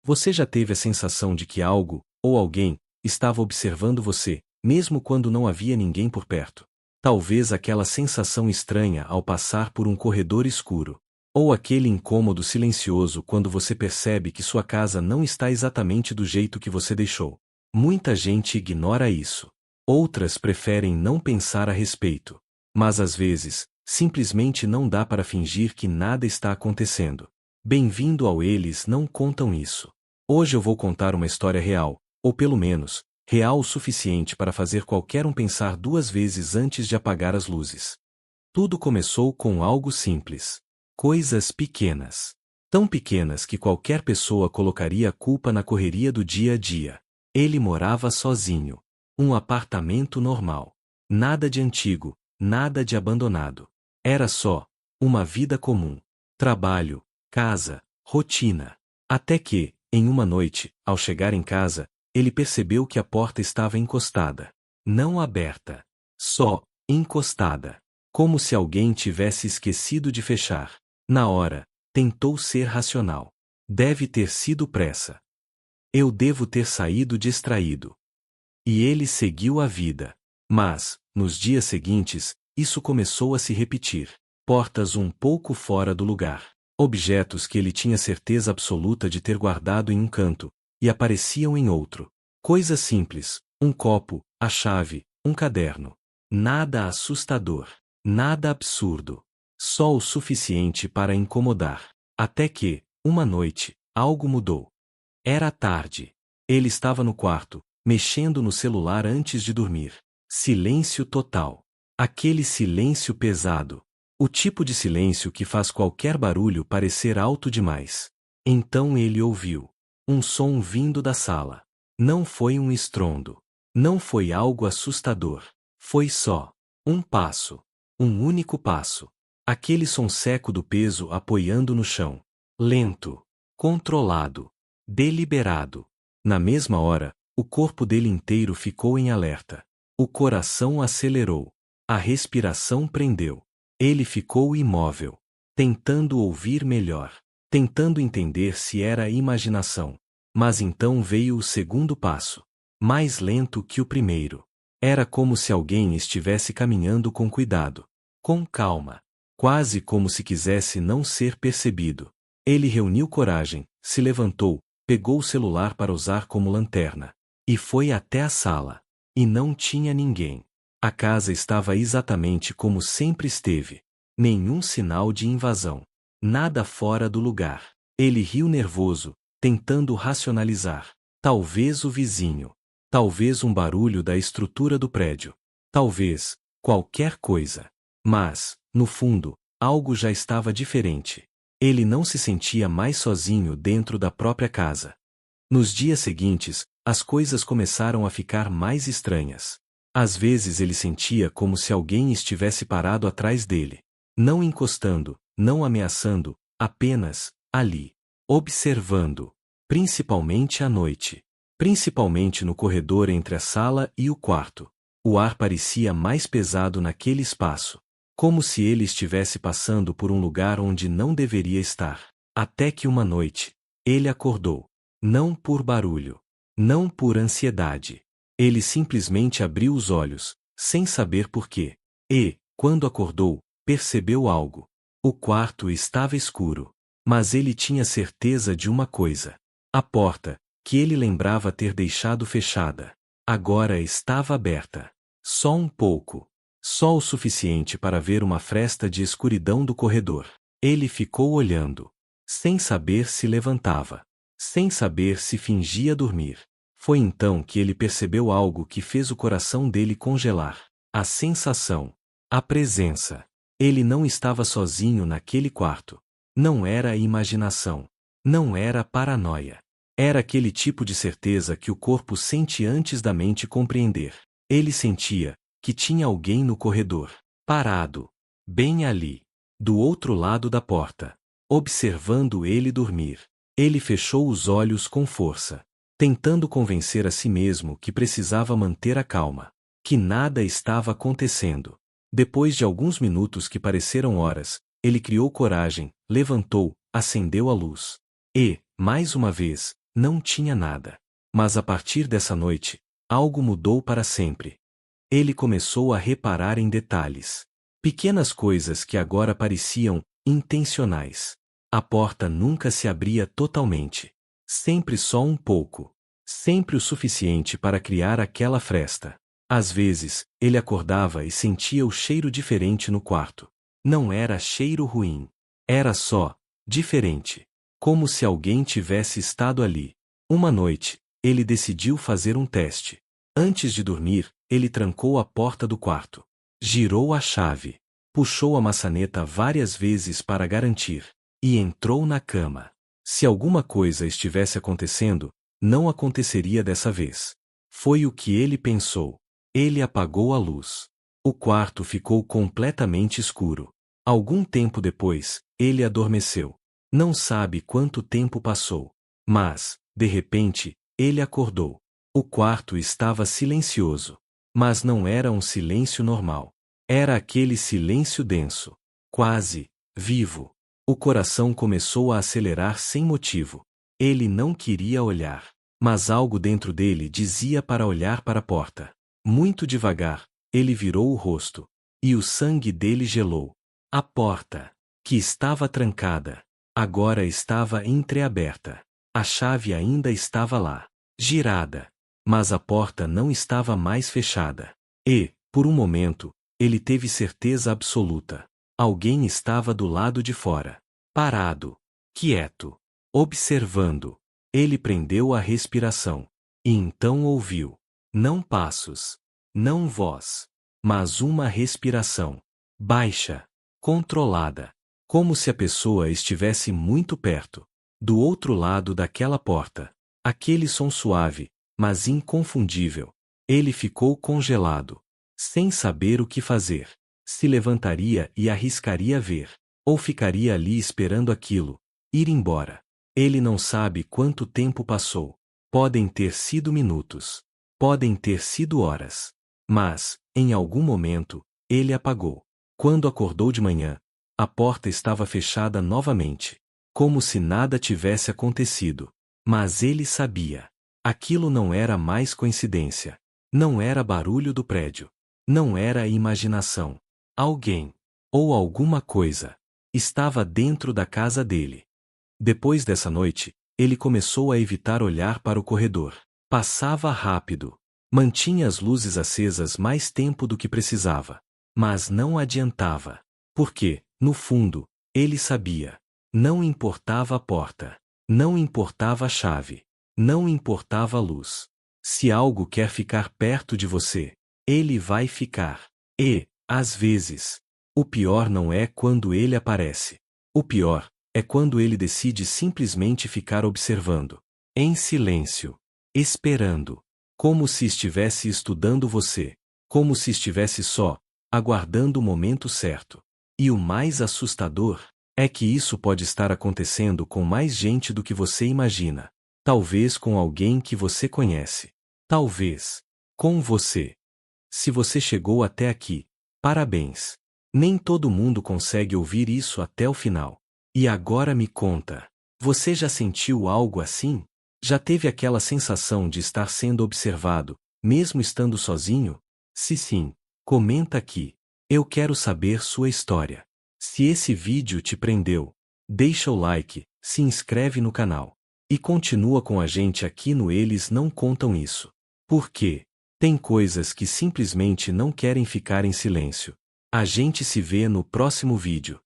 Você já teve a sensação de que algo, ou alguém, estava observando você, mesmo quando não havia ninguém por perto? Talvez aquela sensação estranha ao passar por um corredor escuro. Ou aquele incômodo silencioso quando você percebe que sua casa não está exatamente do jeito que você deixou. Muita gente ignora isso. Outras preferem não pensar a respeito. Mas às vezes, simplesmente não dá para fingir que nada está acontecendo. Bem-vindo ao Eles Não Contam Isso. Hoje eu vou contar uma história real, ou pelo menos, real o suficiente para fazer qualquer um pensar duas vezes antes de apagar as luzes. Tudo começou com algo simples. Coisas pequenas. Tão pequenas que qualquer pessoa colocaria a culpa na correria do dia a dia. Ele morava sozinho. Um apartamento normal. Nada de antigo, nada de abandonado. Era só uma vida comum. Trabalho, casa, rotina. Até que, em uma noite, ao chegar em casa, ele percebeu que a porta estava encostada. Não aberta. Só encostada. Como se alguém tivesse esquecido de fechar. Na hora, tentou ser racional. Deve ter sido pressa. Eu devo ter saído distraído. E ele seguiu a vida. Mas, nos dias seguintes, isso começou a se repetir. Portas um pouco fora do lugar. Objetos que ele tinha certeza absoluta de ter guardado em um canto, e apareciam em outro. Coisas simples, um copo, a chave, um caderno. Nada assustador. Nada absurdo. Só o suficiente para incomodar. Até que, uma noite, algo mudou. Era tarde. Ele estava no quarto, mexendo no celular antes de dormir. Silêncio total. Aquele silêncio pesado. O tipo de silêncio que faz qualquer barulho parecer alto demais. Então ele ouviu um som vindo da sala. Não foi um estrondo. Não foi algo assustador. Foi só um passo. Um único passo. Aquele som seco do peso apoiando no chão. Lento. Controlado. Deliberado. Na mesma hora, o corpo dele inteiro ficou em alerta. O coração acelerou. A respiração prendeu. Ele ficou imóvel. Tentando ouvir melhor. Tentando entender se era imaginação. Mas então veio o segundo passo. Mais lento que o primeiro. Era como se alguém estivesse caminhando com cuidado. Com calma. Quase como se quisesse não ser percebido. Ele reuniu coragem, se levantou, pegou o celular para usar como lanterna. E foi até a sala. E não tinha ninguém. A casa estava exatamente como sempre esteve. Nenhum sinal de invasão. Nada fora do lugar. Ele riu nervoso, tentando racionalizar. Talvez o vizinho. Talvez um barulho da estrutura do prédio. Talvez qualquer coisa. Mas, no fundo, algo já estava diferente. Ele não se sentia mais sozinho dentro da própria casa. Nos dias seguintes, as coisas começaram a ficar mais estranhas. Às vezes ele sentia como se alguém estivesse parado atrás dele. Não encostando, não ameaçando, apenas ali. Observando. Principalmente à noite. Principalmente no corredor entre a sala e o quarto. O ar parecia mais pesado naquele espaço. Como se ele estivesse passando por um lugar onde não deveria estar. Até que uma noite, ele acordou. Não por barulho. Não por ansiedade. Ele simplesmente abriu os olhos, sem saber por quê. E, quando acordou, percebeu algo. O quarto estava escuro. Mas ele tinha certeza de uma coisa. A porta, que ele lembrava ter deixado fechada, agora estava aberta. Só um pouco. Só o suficiente para ver uma fresta de escuridão do corredor. Ele ficou olhando. Sem saber se levantava. Sem saber se fingia dormir. Foi então que ele percebeu algo que fez o coração dele congelar. A sensação. A presença. Ele não estava sozinho naquele quarto. Não era imaginação. Não era paranoia. Era aquele tipo de certeza que o corpo sente antes da mente compreender. Ele sentia que tinha alguém no corredor, parado, bem ali, do outro lado da porta, observando ele dormir. Ele fechou os olhos com força, tentando convencer a si mesmo que precisava manter a calma, que nada estava acontecendo. Depois de alguns minutos que pareceram horas, ele criou coragem, levantou, acendeu a luz. E, mais uma vez, não tinha nada. Mas a partir dessa noite, algo mudou para sempre. Ele começou a reparar em detalhes. Pequenas coisas que agora pareciam intencionais. A porta nunca se abria totalmente. Sempre só um pouco. Sempre o suficiente para criar aquela fresta. Às vezes, ele acordava e sentia o cheiro diferente no quarto. Não era cheiro ruim. Era só diferente. Como se alguém tivesse estado ali. Uma noite, ele decidiu fazer um teste. Antes de dormir, ele trancou a porta do quarto. Girou a chave. Puxou a maçaneta várias vezes para garantir. E entrou na cama. Se alguma coisa estivesse acontecendo, não aconteceria dessa vez. Foi o que ele pensou. Ele apagou a luz. O quarto ficou completamente escuro. Algum tempo depois, ele adormeceu. Não sabe quanto tempo passou. Mas, de repente, ele acordou. O quarto estava silencioso. Mas não era um silêncio normal. Era aquele silêncio denso. Quase vivo. O coração começou a acelerar sem motivo. Ele não queria olhar. Mas algo dentro dele dizia para olhar para a porta. Muito devagar, ele virou o rosto. E o sangue dele gelou. A porta, que estava trancada, agora estava entreaberta. A chave ainda estava lá, girada. Mas a porta não estava mais fechada. E, por um momento, ele teve certeza absoluta. Alguém estava do lado de fora. Parado. Quieto. Observando. Ele prendeu a respiração. E então ouviu. Não passos. Não voz. Mas uma respiração. Baixa. Controlada. Como se a pessoa estivesse muito perto. Do outro lado daquela porta. Aquele som suave, mas inconfundível. Ele ficou congelado. Sem saber o que fazer. Se levantaria e arriscaria ver. Ou ficaria ali esperando aquilo. Ir embora. Ele não sabe quanto tempo passou. Podem ter sido minutos. Podem ter sido horas. Mas, em algum momento, ele apagou. Quando acordou de manhã, a porta estava fechada novamente. Como se nada tivesse acontecido. Mas ele sabia. Aquilo não era mais coincidência. Não era barulho do prédio. Não era imaginação. Alguém, ou alguma coisa, estava dentro da casa dele. Depois dessa noite, ele começou a evitar olhar para o corredor. Passava rápido. Mantinha as luzes acesas mais tempo do que precisava. Mas não adiantava. Porque, no fundo, ele sabia. Não importava a porta. Não importava a chave. Não importava a luz. Se algo quer ficar perto de você, ele vai ficar. E, às vezes, o pior não é quando ele aparece. O pior é quando ele decide simplesmente ficar observando. Em silêncio. Esperando. Como se estivesse estudando você. Como se estivesse só, aguardando o momento certo. E o mais assustador é que isso pode estar acontecendo com mais gente do que você imagina. Talvez com alguém que você conhece. Talvez com você. Se você chegou até aqui, parabéns. Nem todo mundo consegue ouvir isso até o final. E agora me conta. Você já sentiu algo assim? Já teve aquela sensação de estar sendo observado, mesmo estando sozinho? Se sim, comenta aqui. Eu quero saber sua história. Se esse vídeo te prendeu, deixa o like, se inscreve no canal. E continua com a gente aqui no Eles Não Contam Isso. Porque tem coisas que simplesmente não querem ficar em silêncio. A gente se vê no próximo vídeo.